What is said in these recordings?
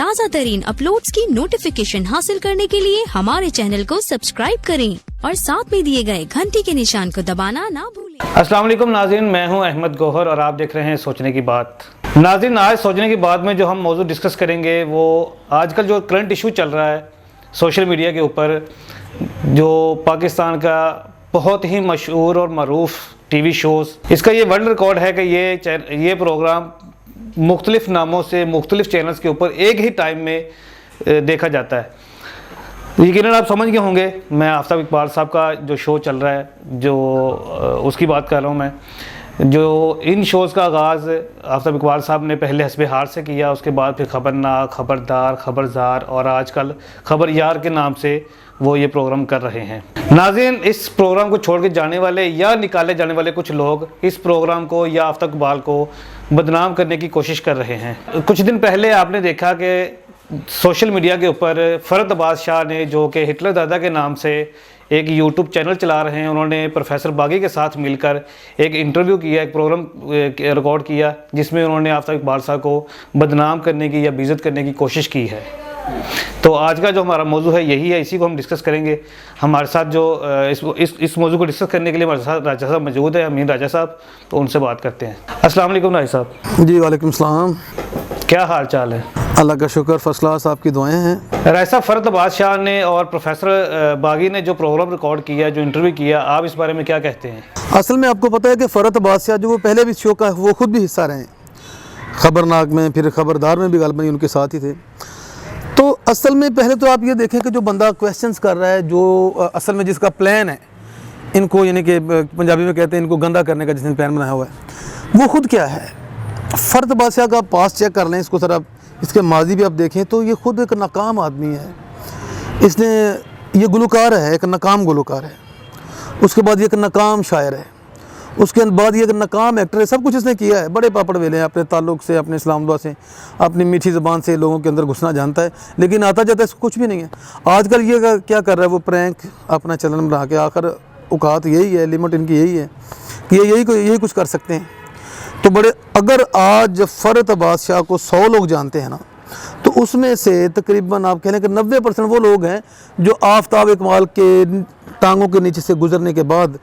ताज़ा तरीन अपलोड्स की नोटिफिकेशन हासिल करने के लिए हमारे चैनल को सब्सक्राइब करें और साथ में दिए गए घंटी के निशान को दबाना ना भूलें। अस्सलाम वालेकुम नाज़रीन, मैं हूं अहमद गौहर और आप देख रहे हैं सोचने की बात। नाज़रीन, आज सोचने की बात में जो हम मौजूद डिस्कस करेंगे वो आजकल जो करंट इशू चल रहा है सोशल मीडिया के ऊपर, जो पाकिस्तान का बहुत ही मशहूर और मरूफ टीवी शोज़, इसका ये वर्ल्ड रिकॉर्ड है कि ये प्रोग्राम मुख्तलिफ नामों से मुख्तलिफ चैनल्स के ऊपर एक ही टाइम में देखा जाता है। यकीनन आप समझ गए होंगे मैं आफ्ताब इकबाल साहब का जो शो चल रहा है, जो उसकी बात कर रहा हूँ मैं। जो इन शोज़ का आगाज़ आफ्ताब इकबाल साहब ने पहले हस्बे हार से किया, उसके बाद फिर खबरनाक, खबरदार, खबरदार और आजकल खबर यार के नाम से वो ये प्रोग्राम कर रहे हैं। नाज़रीन, इस प्रोग्राम को छोड़ के जाने वाले या निकाले जाने वाले कुछ लोग इस प्रोग्राम को या आफ्ताब इकबाल को बदनाम करने की कोशिश कर रहे हैं। कुछ दिन पहले आपने देखा कि सोशल मीडिया के ऊपर फ़रत अब्बास शाह ने, जो कि हिटलर दादा के नाम से एक यूट्यूब चैनल चला रहे हैं, उन्होंने प्रोफेसर बागी के साथ मिलकर एक इंटरव्यू किया, एक प्रोग्राम रिकॉर्ड किया, जिसमें उन्होंने आफ्ताब इकबाल साहब को बदनाम करने की या बेइज्जत करने की कोशिश की है। तो आज का जो हमारा मौजू है यही है, इसी को हम डिस्कस करेंगे। हमारे साथ जो इस मौजू को डिस्कस करने के लिए हमारे साथ राजा साहब मौजूद है, अमीन राजा साहब, तो उनसे बात करते हैं। अस्सलाम वालेकुम राजा साहब। जी वालेकुम सलाम। क्या हाल चाल है? अल्लाह का शुक्र, फर्स्ट क्लास, आपकी दुआएं हैं। राजा साहब, फ़रत अब्बास शाह ने और प्रोफेसर बागी ने जो प्रोग्राम रिकॉर्ड किया, जो इंटरव्यू किया, आप इस बारे में क्या कहते हैं? असल में आपको पता है कि फ़रत अब्बास शाह जो वो पहले भी शो का वो खुद भी हिस्सा रहे हैं, खबरनाक में, फिर खबरदार में भी गालबन उनके साथ ही थे। तो असल में पहले तो आप ये देखें कि जो बंदा क्वेश्चंस कर रहा है, जो असल में जिसका प्लान है इनको, यानी कि पंजाबी में कहते हैं इनको गंदा करने का, जिसने प्लान बनाया हुआ है, वो खुद क्या है। फ़रत अब्बास शाह का पास चेक कर लें, इसको सर आप इसके माजी भी आप देखें तो ये खुद एक नाकाम आदमी है। इसने, ये गुलकार है, एक नाकाम गुलकार है। उसके बाद ये एक नाकाम शायर है। उसके बाद ये एक नाकाम एक्टर है। सब कुछ इसने किया है, बड़े पापड़ वेले हैं अपने ताल्लुक़ से, अपने इस्लाम से, अपनी मीठी ज़बान से लोगों के अंदर घुसना जानता है, लेकिन आता जाता है कुछ भी नहीं है। आजकल ये क्या कर रहा है, वो प्रैंक अपना चलन बना के, आखिर औकात यही है, लिमिट इनकी यही है कि ये यही कुछ कर सकते हैं। तो बड़े, अगर आज फ़रत अब्बास शाह को 100 लोग जानते हैं ना, तो उसमें से तकरीबन आप कह लें कि 90% वो लोग हैं जो आफ्ताब इकबाल के टांगों के नीचे से गुजरने के बाद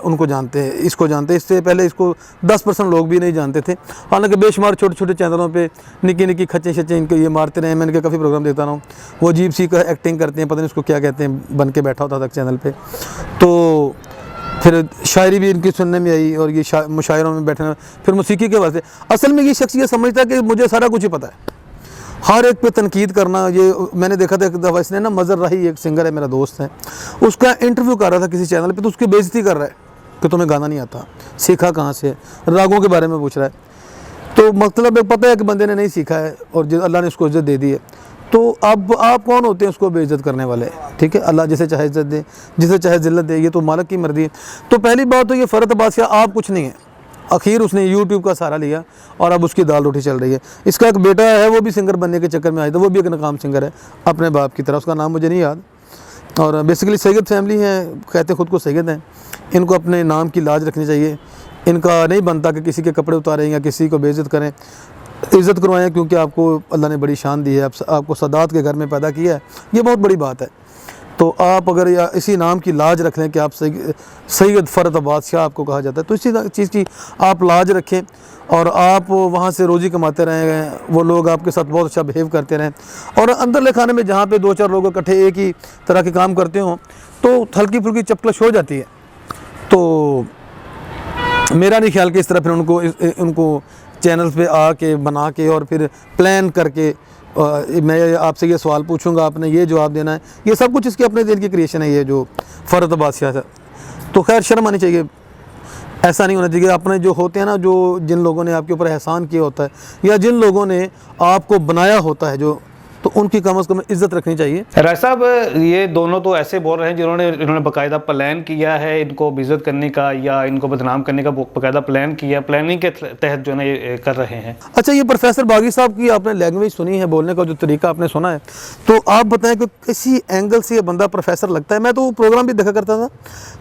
उनको जानते हैं, इसको जानते हैं। इससे पहले इसको 10% लोग भी नहीं जानते थे। हालांकि बेशुमार छोटे छोटे चैनलों पे निकी निकी खच्चे शच्चे इनको ये मारते रहे। मैंने काफ़ी प्रोग्राम देखता रहा हूँ, वो अजीब सी का एक्टिंग करते हैं, पता नहीं उसको क्या कहते हैं, बन के बैठा होता था चैनल पर। तो फिर शायरी भी इनकी सुनने में आई और ये मुशायरों में बैठना, फिर मौसीकी के वास्ते। असल में ये शख्स ये समझता है कि मुझे सारा कुछ ही पता है, हर एक पे तनकीद करना। ये मैंने देखा था एक दफ़ा, इसने ना मज़र राही, एक सिंगर है, मेरा दोस्त है, उसका इंटरव्यू कर रहा था किसी चैनल पे, तो उसकी बेइज्जती कर रहा है कि तुम्हें गाना नहीं आता, सीखा कहाँ से, रागों के बारे में पूछ रहा है। तो मतलब पता है कि बंदे ने नहीं सीखा है और अल्लाह ने उसको इज़्ज़त दे दी है। तो अब आप कौन होते हैं उसको बेइज्जत करने वाले? ठीक है, अल्लाह जिसे चाहे इज़्ज़त दे, जिसे चाहे ज़िल्लत दे, ये तो मालिक की मर्ज़ी है। तो पहली बात तो ये फ़रत अब्बास शाह आप कुछ नहीं है। आखिर उसने यूट्यूब का सहारा लिया और अब उसकी दाल रोटी चल रही है। इसका एक बेटा है, वो भी सिंगर बनने के चक्कर में आया था, वो भी एक नाकाम सिंगर है अपने बाप की तरह, उसका नाम मुझे नहीं याद। और बेसिकली सैयद फैमिली है, कहते खुद को सैयद हैं। इनको अपने नाम की लाज रखनी चाहिए। इनका नहीं बनता कि किसी के कपड़े उतारें या किसी को बेइज्जत करें। इज़्ज़त करवाएं, क्योंकि आपको अल्लाह ने बड़ी शान दी है, आपको सादात के घर में पैदा किया है, ये बहुत बड़ी बात है। तो आप अगर या इसी नाम की लाज रख लें कि आप सैयद फ़रत अब्बास शाह आपको कहा जाता है, तो इसी चीज़ की आप लाज रखें और आप वहाँ से रोज़ी कमाते रहें, वो लोग आपके साथ बहुत अच्छा बिहेव करते रहें। और अंदर ले खाने में जहाँ पे 2-4 लोग इकट्ठे एक ही तरह के काम करते हों, तो हल्की फुल्की चपकलश हो जाती है। तो मेरा नहीं ख्याल कि इस तरह फिर उनको चैनल्स पे आके बना के और फिर प्लान करके मैं आपसे ये सवाल पूछूंगा, आपने ये जवाब देना है, ये सब कुछ इसके अपने दिल की क्रिएशन है, ये जो फ़रत अब्बास शाह। तो खैर शर्म आनी चाहिए, ऐसा नहीं होना चाहिए। अपने जो होते हैं ना, जो जिन लोगों ने आपके ऊपर एहसान किया होता है या जिन लोगों ने आपको बनाया होता है, जो, तो उनकी कम से कम इज़्ज़त रखनी चाहिए। राय साहब, ये दोनों तो ऐसे बोल रहे हैं इन्होंने बाकायदा प्लान किया है इनको बेइज्जत करने का या इनको बदनाम करने का, बाकायदा प्लान किया, प्लानिंग के तहत जो है ये कर रहे हैं। अच्छा, ये प्रोफेसर बागी साहब की आपने लैंग्वेज सुनी है, बोलने का जो तरीका आपने सुना है, तो आप बताएं कि किसी एंगल से ये बंदा प्रोफेसर लगता है? मैं तो वो प्रोग्राम भी देखा करता था,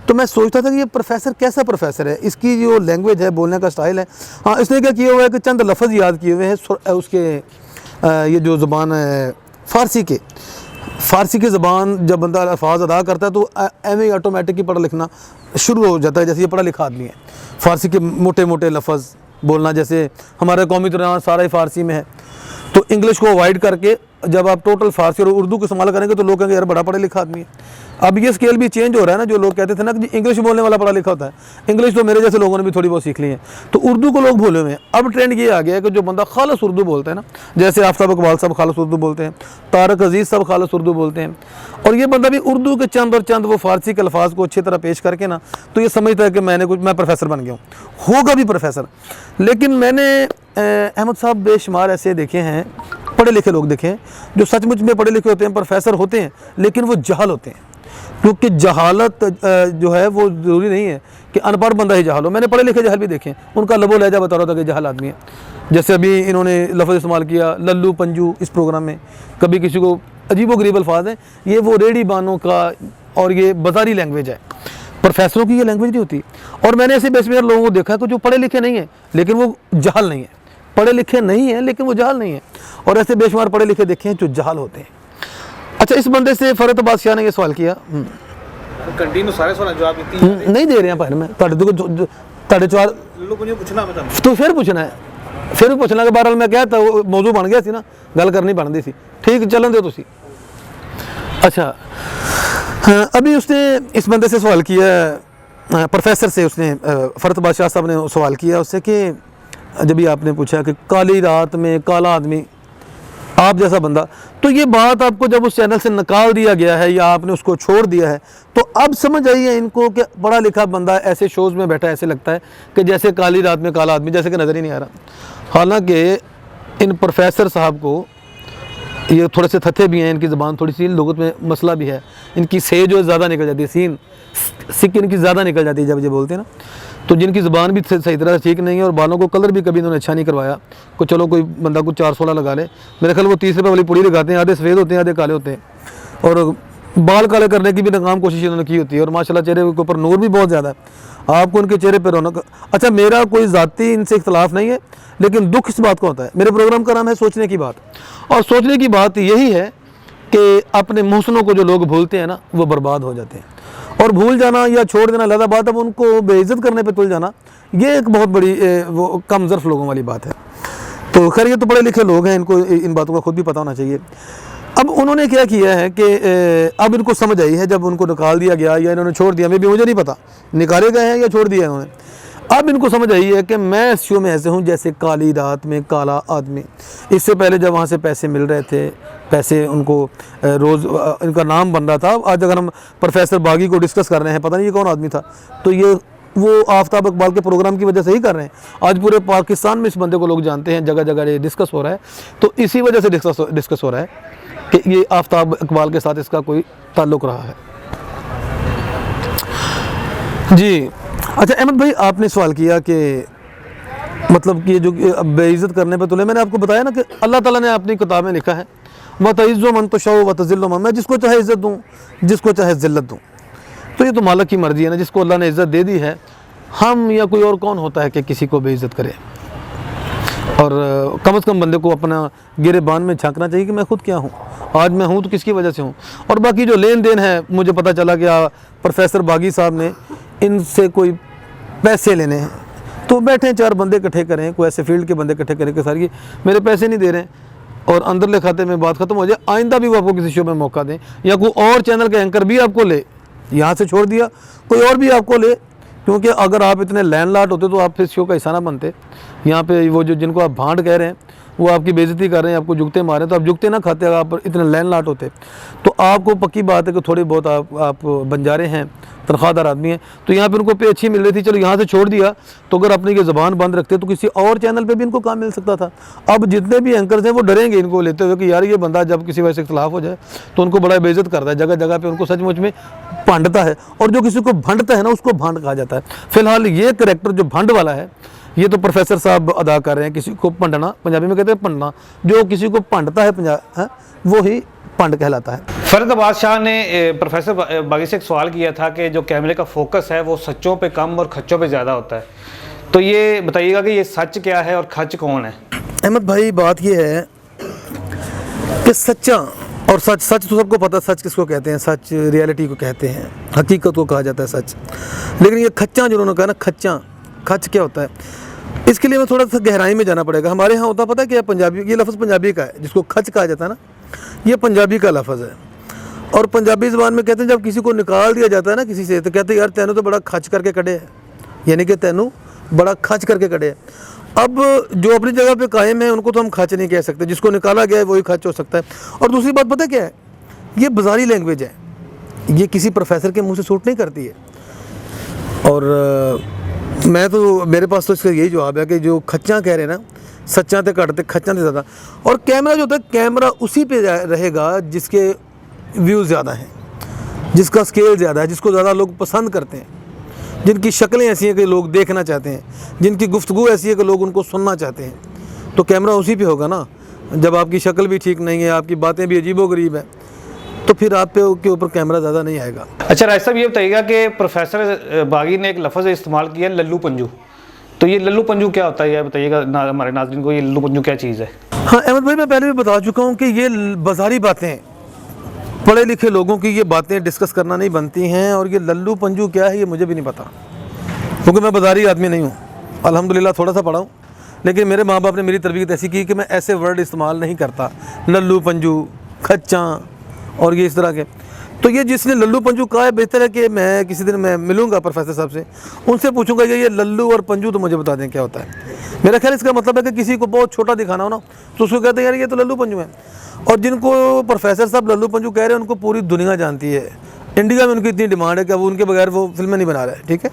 तो मैं सोचता था कि ये प्रोफेसर कैसा प्रोफेसर है, इसकी जो लैंग्वेज है, बोलने का स्टाइल है। हाँ, इसने क्या किया हुआ है कि चंद लफ्ज़ याद किए हुए हैं उसके ये जो ज़बान है फ़ारसी की ज़बान जब बंदा अल्फाज अदा करता है तो एम ऑटोमेटिक ही पढ़ा लिखना शुरू हो जाता है। जैसे ये पढ़ा लिखा आदमी है, फ़ारसी के मोटे मोटे लफ्ज़ बोलना, जैसे हमारा कौमी तरह सारा ही फ़ारसी में है, तो इंग्लिश को अवॉइड करके जब आप टोटल फ़ारसी और उर्दू को इस्तेमाल करेंगे तो लोग कहेंगे यार बड़ा पढ़ा लिखा आदमी है। अब ये स्केल भी चेंज हो रहा है ना, जो लोग कहते थे ना कि इंग्लिश बोलने वाला पढ़ा लिखा होता है, इंग्लिश तो मेरे जैसे लोगों ने भी थोड़ी बहुत सीख ली है, तो उर्दू को लोग भूले हुए हैं। अब ट्रेंड ये आ गया है कि जो बंदा खालस उर्दू बोलता है ना, जैसे आफ्ताब इकबाल साहब खालस उर्दू बोलते हैं, तारक अजीज़ साहब खालस उर्दू बोलते हैं, और ये बंदा भी उर्दू के चंद और चंद वो फ़ारसी के अल्फाज को अच्छी तरह पेश करके ना, तो ये समझता है कि मैं प्रोफेसर बन गया हूँ, होगा भी प्रोफेसर। लेकिन मैंने अहमद साहब बेशुमार ऐसे देखे हैं, पढ़े लिखे लोग देखे हैं, जो सचमुच में पढ़े लिखे होते हैं, प्रोफेसर होते हैं, लेकिन वो जहाल होते हैं। क्योंकि जहालत जो है वो ज़रूरी नहीं है कि अनपढ़ बंदा ही जहाल हो। मैंने पढ़े लिखे जहाल भी देखे हैं, उनका लबो लहजा बता रहा था कि जहाल आदमी है। जैसे अभी इन्होंने लफ्ज़ इस्तेमाल किया लल्लू पंजू इस प्रोग्राम में, कभी किसी को अजीब व गरीब अल्फाज हैं, ये वो रेडी बानों का और ये बाजारी लैंग्वेज है, प्रोफेसरों की ये लैंग्वेज नहीं होती। और मैंने ऐसे बेशुमार लोगों को देखा कि जो पढ़े लिखे नहीं है लेकिन वो जहाल नहीं है, पढ़े लिखे नहीं है लेकिन वो जहाल नहीं है, और ऐसे बेशुमार पढ़े लिखे देखे हैं जो जहाल होते हैं। अच्छा, इस बंदे से फरत बादशाह ने ये सवाल किया, कंटिन्यू सारे सवाल जवाब नहीं दे रहे हैं भाई, मैं तो फिर पूछना है, फिर भी पूछना कि बहरहाल मैं कहता मौजू बन गया सी ना, गल करनी बनती सी, ठीक चलन दो तुसी। अच्छा, अभी उसने इस बंदे से सवाल किया, प्रोफेसर से उसने फरत बादशाह साहब ने सवाल किया उससे कि जब भी आपने पूछा कि काली रात में काला आदमी आप जैसा बंदा, तो ये बात आपको जब उस चैनल से निकाल दिया गया है या आपने उसको छोड़ दिया है, तो अब समझ आई है इनको कि पढ़ा लिखा बंदा ऐसे शोज़ में बैठा ऐसे लगता है कि जैसे काली रात में काला आदमी, जैसे कि नज़र ही नहीं आ रहा। हालांकि इन प्रोफेसर साहब को ये थोड़े से थथे भी हैं, इनकी ज़बान थोड़ी सी लुगत में मसला भी है, इनकी से जो ज़्यादा निकल जाती है, सिक इनकी ज़्यादा निकल जाती है जब ये बोलते हैं ना, तो जिनकी ज़बान भी सही तरह से ठीक नहीं है और बालों को कलर भी कभी इन्होंने अच्छा नहीं करवाया, को चलो कोई बंदा कुछ 416 लगा ले, मेरे ख्याल वो 30 रुपये वाली पुड़ी लगाते हैं, आधे सफ़ेद होते हैं आधे काले होते हैं, और बाल काले करने की भी नाकाम कोशिश इन्होंने की होती है, और माशाल्लाह चेहरे के ऊपर नूर भी बहुत ज़्यादा है, आपको उनके चेहरे पर रौनक। अच्छा, मेरा कोई ज़ाती इनसे इख्तलाफ नहीं है, लेकिन दुख इस बात का होता है, मेरे प्रोग्राम का नाम है सोचने की बात, और सोचने की बात यही है कि अपने मुहसनों को जो लोग भूलते हैं ना, वो बर्बाद हो जाते हैं, और भूल जाना या छोड़ देना अलग बात, अब उनको बेइज्जत करने पे तुल जाना ये एक बहुत बड़ी वो कम ज़र्फ लोगों वाली बात है। तो खैर ये तो पढ़े लिखे लोग हैं, इनको इन बातों का खुद भी पता होना चाहिए। अब उन्होंने क्या किया है कि अब इनको समझ आई है, जब उनको निकाल दिया गया या इन्होंने छोड़ दिया, मुझे नहीं पता निकाले गए हैं या छोड़ दिया इन्होंने, अब इनको समझ आई है कि मैं इस शो में ऐसे हूँ जैसे काली रात में काला आदमी। इससे पहले जब वहाँ से पैसे मिल रहे थे, पैसे उनको रोज़ इनका नाम बन रहा था, आज अगर हम प्रोफेसर बागी को डिस्कस कर रहे हैं, पता नहीं ये कौन आदमी था, तो ये वो आफ्ताब इकबाल के प्रोग्राम की वजह से ही कर रहे हैं। आज पूरे पाकिस्तान में इस बंदे को लोग जानते हैं, जगह जगह ये डिस्कस हो रहा है, तो इसी वजह से डिस्कस हो रहा है कि ये आफ्ताब इकबाल के साथ इसका कोई ताल्लुक़ रहा है। जी अच्छा अहमद भाई, आपने सवाल किया कि मतलब कि जो बेइज्जत करने पे तुले, मैंने आपको बताया ना कि अल्लाह ताला ने अपनी किताब में लिखा है व तइज़्ज़ु मन तशाउ व तज़िल्लु मन, मैं जिसको चाहे इज़्ज़त दूँ जिसको चाहे ज़िल्लत दूँ, तो ये तो मालिक की मर्ज़ी है ना, जिसको अल्लाह ने इज़्ज़त दे दी है, हम या कोई और कौन होता है कि किसी को बेइज्जत करे। और कम से कम बंदे को अपना गिरेबान में झांकना चाहिए कि मैं खुद क्या हूँ, आज मैं हूँ तो किसकी वजह से हूँ। और बाकी जो लेन देन है, मुझे पता चला कि प्रोफेसर बागी साहब ने इनसे कोई पैसे लेने हैं, तो बैठे 4 बंदे इकट्ठे करें, कोई ऐसे फील्ड के बंदे इकट्ठे करें कि सर ये मेरे पैसे नहीं दे रहे हैं, और अंदर ले खाते में बात ख़त्म हो जाए। आइंदा भी वो आपको किसी शो में मौका दें, या कोई और चैनल का एंकर भी आपको ले, यहाँ से छोड़ दिया कोई और भी आपको ले, क्योंकि अगर आप इतने लैंडलॉर्ड होते तो आप इस शो का हिस्सा ना बनते। यहाँ पे वो जो जिनको आप भांड कह रहे हैं वो आपकी बेइज्जती कर रहे हैं, आपको जुगते मारे, तो आप जुगते ना खाते, अगर आप इतने लैंडलॉर्ड होते तो आपको पक्की बात है कि थोड़ी बहुत आप बंजारे हैं, तनख्वाहदार आदमी हैं, तो यहाँ पे उनको पे अच्छी मिल रही थी, चलो यहाँ से छोड़ दिया, तो अगर अपनी ये ज़बान बंद रखते तो किसी और चैनल पे भी इनको काम मिल सकता था। अब जितने भी एंकर्स हैं वो डरेंगे इनको लेते हुए कि यार ये बंदा जब किसी वजह से इख्तलाफ हो जाए तो उनको बड़ा बेइज्जत करता है, जगह जगह पे उनको सचमुच में भंडता है, और जो किसी को भंडता है ना उसको भांड कहा जाता है। फिलहाल ये करैक्टर जो भंड वाला है ये तो प्रोफेसर साहब अदा कर रहे हैं, किसी को भंडना, पंजाबी में कहते हैं भंडना, जो किसी को भंडता है वो ही भंड कहलाता है। फरत बादशाह ने प्रोफेसर बागी से एक सवाल किया था कि जो कैमरे का फोकस है वो सच्चों पे कम और खच्चों पे ज़्यादा होता है, तो ये बताइएगा कि ये सच क्या है और खच कौन है। अहमद भाई, बात ये है कि सच्चा और सच, सच तो सबको पता, सच किसको कहते हैं, सच रियलिटी को कहते हैं, हकीकत को कहा जाता है सच। लेकिन ये खच्चा जो उन्होंने कहा ना, खच्चा, खच क्या होता है, इसके लिए मैं थोड़ा सा गहराई में जाना पड़ेगा। हमारे यहाँ होता पता है क्या, पंजाबी, ये लफ्ज़ पंजाबी का है, जिसको खच कहा जाता है ना, ये पंजाबी का लफ्ज़ है। और पंजाबी ज़बान में कहते हैं जब किसी को निकाल दिया जाता है ना किसी से, तो कहते हैं यार तैनू तो बड़ा खच करके कटे है, यानी कि तैनू बड़ा खच करके कटे है। अब जो अपनी जगह पे कायम है उनको तो हम खच नहीं कह सकते, जिसको निकाला गया है वही खच हो सकता है। और दूसरी बात पता क्या है, ये बाजारी लैंग्वेज है, ये किसी प्रोफेसर के मुंह से सूट नहीं करती है। और मैं तो, मेरे पास तो इसका यही जवाब है कि जो खच्चा कह रहे हैं ना, सच्चा तो घटते खच्चा नहीं ज़्यादा। और कैमरा जो होता है, कैमरा उसी पे रहेगा जिसके व्यूज़ ज़्यादा हैं, जिसका स्केल ज़्यादा है, जिसको ज़्यादा लोग पसंद करते हैं, जिनकी शक्लें ऐसी हैं कि लोग देखना चाहते हैं, जिनकी गुफ्तगू ऐसी है कि लोग उनको सुनना चाहते हैं, तो कैमरा उसी पे होगा ना। जब आपकी शक्ल भी ठीक नहीं है, आपकी बातें भी अजीबोगरीब है, तो फिर आप पे के ऊपर कैमरा ज़्यादा नहीं आएगा। अच्छा राय साहब, ये बताइएगा कि प्रोफेसर बागी ने एक लफ्ज़ इस्तेमाल किया, लल्लू पंजू, तो ये लल्लू पंजू क्या होता है, ये बताइएगा हमारे नाज़रीन को, ये लल्लू पंजू क्या चीज़ है? हाँ अहमद भाई, मैं पहले भी बता चुका हूँ कि ये बाजारी बातें, पढ़े लिखे लोगों की ये बातें डिस्कस करना नहीं बनती हैं। और ये लल्लू पंजू क्या है ये मुझे भी नहीं पता, क्योंकि मैं बाजारी आदमी नहीं हूँ, अल्हम्दुलिल्लाह थोड़ा सा पढ़ा हूँ, लेकिन मेरे माँ बाप ने मेरी तरबियत ऐसी की कि मैं ऐसे वर्ड इस्तेमाल नहीं करता, लल्लू पंजू, खच्चा और ये इस तरह के। तो ये जिसने लल्लू पंजू कहा है, बेहतर है कि मैं किसी दिन मैं मिलूंगा प्रोफेसर साहब से, उनसे पूछूंगा ये लल्लू और पंजू तो मुझे बता दें क्या होता है। मेरा ख्याल इसका मतलब है कि किसी को बहुत छोटा दिखाना हो ना, तो उसको कहते हैं यार ये तो लल्लू पंजू है। और जिनको प्रोफेसर साहब लल्लू पंजू कह रहे हैं उनको पूरी दुनिया जानती है, इंडिया में उनकी इतनी डिमांड है कि अब उनके बगैर वो फिल्में नहीं बना रहे, ठीक है।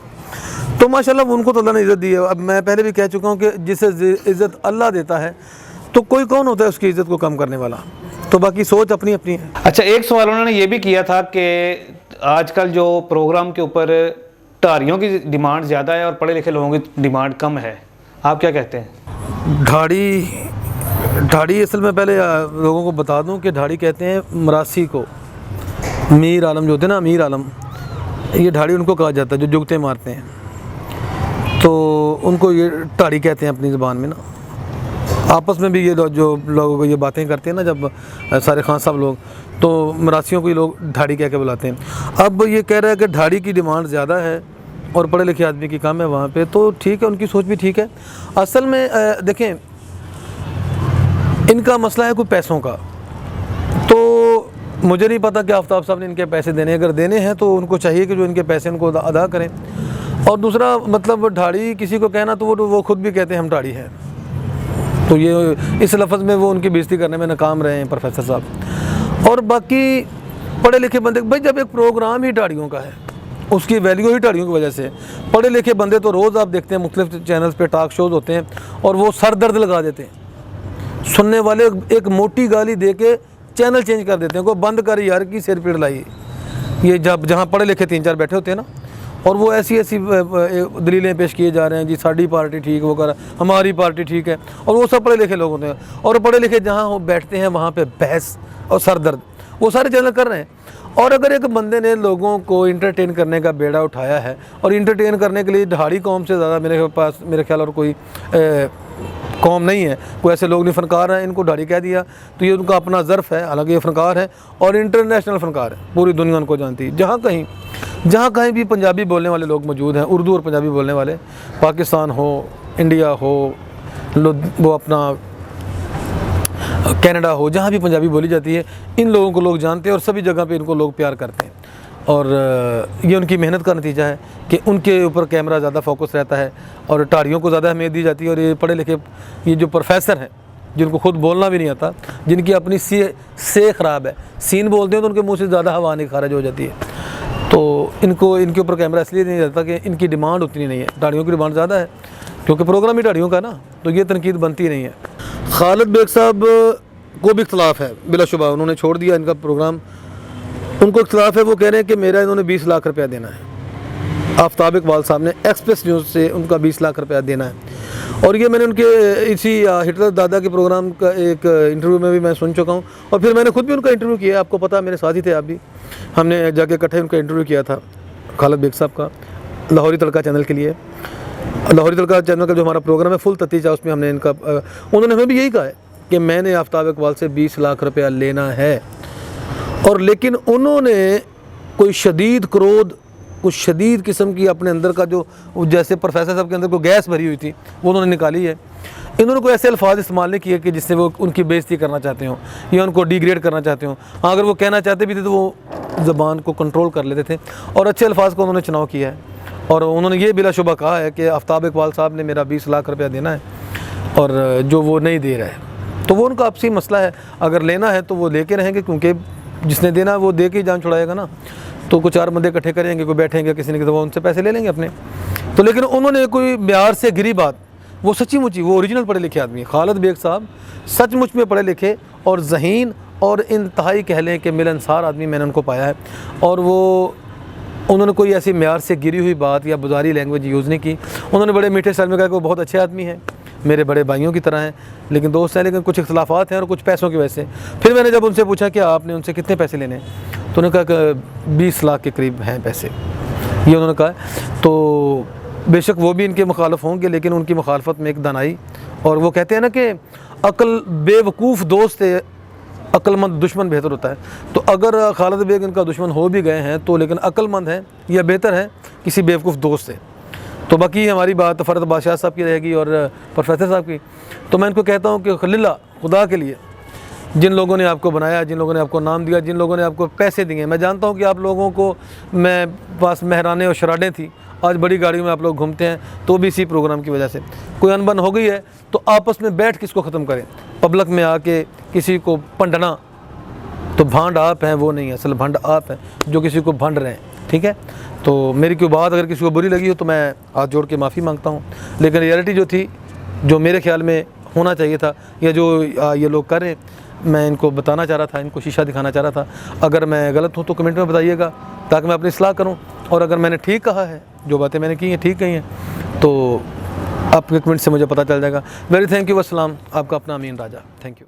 तो माशाल्लाह उनको तो अल्लाह ने इज़्ज़त दी है। अब मैं पहले भी कह चुका हूँ कि जिसे इज़्ज़त अल्लाह देता है तो कोई कौन होता है उसकी इज़्ज़त को कम करने वाला, तो बाकी सोच अपनी अपनी है। अच्छा, एक सवाल उन्होंने ये भी किया था कि आजकल जो प्रोग्राम के ऊपर ढाड़ियों की डिमांड ज़्यादा है और पढ़े लिखे लोगों की डिमांड कम है, आप क्या कहते हैं? ढाड़ी असल में पहले लोगों को बता दूं कि ढाड़ी कहते हैं मरासी को, मीर आलम जो होते हैं ना, अमीर आलम, ये ढाड़ी उनको कहा जाता है जो जुगते मारते हैं, तो उनको ये ढाड़ी कहते हैं अपनी ज़बान में ना। आपस में भी ये जो लोग ये बातें करते हैं ना, जब सारे खान साहब लोग, तो मरासियों को ये लोग ढाड़ी कह के बुलाते हैं। अब ये कह रहा है कि ढाड़ी की डिमांड ज़्यादा है और पढ़े लिखे आदमी की कम है वहाँ पे, तो ठीक है, उनकी सोच भी ठीक है। असल में देखें, इनका मसला है कोई पैसों का, तो मुझे नहीं पता कि आफ्ताब साहब ने इनके पैसे देने, अगर देने हैं तो उनको चाहिए कि जो इनके पैसे उनको अदा करें। और दूसरा मतलब ढाड़ी किसी को कहना, तो वो खुद भी कहते हैं हम ढाड़ी हैं, तो ये इस लफ्ज़ में वो उनकी बेइज्जती करने में नाकाम रहे हैं प्रोफेसर साहब। और बाकी पढ़े लिखे बंदे, भाई जब एक प्रोग्राम ही ढाड़ियों का है, उसकी वैल्यू ही ढाड़ियों की वजह से, पढ़े लिखे बंदे तो रोज़ आप देखते हैं मुख्तलिफ चैनल्स पे टॉक शोज़ होते हैं और वो सर दर्द लगा देते हैं, सुनने वाले एक मोटी गाली दे के चैनल चेंज कर देते हैं, को बंद कर यार की सिर पीड़ लाई। ये जब जहाँ पढ़े लिखे 3-4 बैठे होते हैं ना, और वो ऐसी दलीलें पेश किए जा रहे हैं, जी साड़ी पार्टी ठीक, वो कर हमारी पार्टी ठीक है, और वो सब पढ़े लिखे लोग होते हैं। और पढ़े लिखे जहाँ बैठते हैं वहाँ पे बहस और सर दर्द वो सारे चैनल कर रहे हैं। और अगर एक बंदे ने लोगों को इंटरटेन करने का बेड़ा उठाया है, और इंटरटेन करने के लिए ढाड़ी कौम से ज़्यादा मेरे ख्याल और कोई कौम नहीं है, कोई ऐसे लोग नहीं, फ़नकार हैं, इनको ढाड़ी कह दिया तो ये उनका अपना ज़र्फ़ है। हालांकि ये फ़नकार है और इंटरनेशनल फ़नकार है, पूरी दुनिया उनको जानती है। जहाँ कहीं भी पंजाबी बोलने वाले लोग मौजूद हैं, उर्दू और पंजाबी बोलने वाले, पाकिस्तान हो, इंडिया हो, वो अपना कनाडा हो, जहाँ भी पंजाबी बोली जाती है, इन लोगों को लोग जानते हैं और सभी जगह पे इनको लोग प्यार करते हैं। और ये उनकी मेहनत का नतीजा है कि उनके ऊपर कैमरा ज़्यादा फोकस रहता है और ढाड़ियों को ज़्यादा अहमियत दी जाती है। और ये पढ़े लिखे ये जो प्रोफेसर हैं, जिनको खुद बोलना भी नहीं आता, जिनकी अपनी से ख़राब है, सीन बोलते हैं तो उनके मुँह से ज़्यादा हवा नहीं खारिज हो जाती है, तो इनके ऊपर कैमरा इसलिए नहीं रहता कि इनकी डिमांड उतनी नहीं है। ढाड़ियों की डिमांड ज़्यादा है क्योंकि प्रोग्राम ही ढाड़ियों का ना, तो ये तनकीद बनती नहीं है। खालिद बेग साहब को भी इख्तलाफ है बिलाशुबा, उन्होंने छोड़ दिया इनका प्रोग्राम, उनको इख्तलाफ है। वो कह रहे हैं कि मेरा इन्होंने 20 लाख रुपया देना है। आफ्ताब इकबाल साहब ने एक्सप्रेस न्यूज़ से उनका 20 लाख रुपया देना है। और ये मैंने उनके इसी हिटलर दादा के प्रोग्राम का एक इंटरव्यू में भी मैं सुन चुका हूँ, और फिर मैंने खुद भी उनका इंटरव्यू किया, आपको पता मेरे साथ ही थे आप भी, हमने जाके इकट्ठे उनका इंटरव्यू किया था खालिद बेग साहब का, लाहौरी तड़का चैनल के लिए। लाहौरी तड़का चैनल का जो हमारा प्रोग्राम है फुल ततीजा, उसमें हमने उन्होंने हमें भी यही कहा है कि मैंने आफ्ताब इकबाल से 20 लाख रुपया लेना है, और लेकिन उन्होंने कोई शदीद क्रोध, कुछ शदीद किस्म की अपने अंदर का जो, जैसे प्रोफेसर साहब के अंदर कोई गैस भरी हुई थी वो उन्होंने निकाली है। इन्होंने कोई ऐसे अल्फाज इस्तेमाल नहीं किए कि जिससे वो उनकी बेइज्जती करना चाहते हों या उनको डिग्रेड करना चाहते हों। हाँ, अगर वो कहना चाहते भी थे तो वो ज़बान को कंट्रोल कर लेते थे और अच्छे अल्फाज को उन्होंने चुनाव किया है। और उन्होंने ये बिलाशुबा कहा है कि आफ्ताब इकबाल साहब ने मेरा 20 लाख रुपया देना है और जो वो नहीं दे रहा है, तो वो उनका आपसी मसला है। अगर लेना है तो वो लेके रहेंगे, क्योंकि जिसने देना है वो दे के ही जान छुड़ाएगा ना। तो कुछ 4 बंदे इकट्ठे करेंगे, कोई बैठेंगे किसी ने, तो वो उनसे पैसे ले लेंगे अपने। तो लेकिन उन्होंने कोई म्यार से गिरी बात, वो सच्ची मुच्ची, वो ओरिजिनल पढ़े लिखे आदमी, खालिद बेग साहब सचमुच में पढ़े लिखे और ज़हीन और इंतहाई कह लें कि मिलनसार आदमी मैंने उनको पाया है। और वो उन्होंने कोई ऐसी म्यार से गिरी हुई बात या बुज़ारी लैंग्वेज यूज़ नहीं की। उन्होंने बड़े मीठे स्टाइल में कहा कि वो बहुत अच्छे आदमी हैं, मेरे बड़े भाइयों की तरह हैं, लेकिन दोस्त हैं, लेकिन कुछ इख्तलाफात हैं और कुछ पैसों की वजह से। फिर मैंने जब उनसे पूछा कि आपने उनसे कितने पैसे लेने हैं, तो उन्होंने कहा कि 20 लाख के करीब हैं पैसे, ये उन्होंने कहा। तो बेशक वो भी इनके मुखालफ होंगे, लेकिन उनकी मुखालफत में एक दानाई, और वो कहते हैं ना कि अक्ल बेवकूफ़ दोस्त है, अक्लमंद दुश्मन बेहतर होता है। तो अगर खालिद बेग इनका दुश्मन हो भी गए हैं तो लेकिन अक्लमंद हैं या बेहतर है किसी बेवकूफ़ दोस्त से। तो बाकी हमारी बात फ़रद बादशाह साहब की रहेगी और प्रोफेसर साहब की। तो मैं इनको कहता हूँ कि खलीला, खुदा के लिए, जिन लोगों ने आपको बनाया, जिन लोगों ने आपको नाम दिया, जिन लोगों ने आपको पैसे दिए, मैं जानता हूँ कि आप लोगों को मैं पास मेहरानें और शराडें थी, आज बड़ी गाड़ियों में आप लोग घूमते हैं, तो भी इसी प्रोग्राम की वजह से कोई अनबन हो गई है तो आपस में बैठ के इसको ख़त्म करें। पब्लिक में आके किसी को भंडना, तो भांड आप हैं, वो नहीं है, असल भंड आप हैं जो किसी को भंड रहे हैं, ठीक है। तो मेरी कोई बात अगर किसी को बुरी लगी हो तो मैं हाथ जोड़ के माफ़ी मांगता हूँ, लेकिन रियलिटी जो थी, जो मेरे ख्याल में होना चाहिए था, या जो ये लोग कर रहे हैं, मैं इनको बताना चाह रहा था, इनको शीशा दिखाना चाह रहा था। अगर मैं गलत हूँ तो कमेंट में बताइएगा ताकि मैं अपनी इस्लाह करूँ, और अगर मैंने ठीक कहा है, जो बातें मैंने की हैं ठीक कही हैं, तो आपके कमेंट से मुझे पता चल जाएगा। वेरी थैंक यू, अस्सलाम। आपका अपना अमीन राजा, थैंक यू।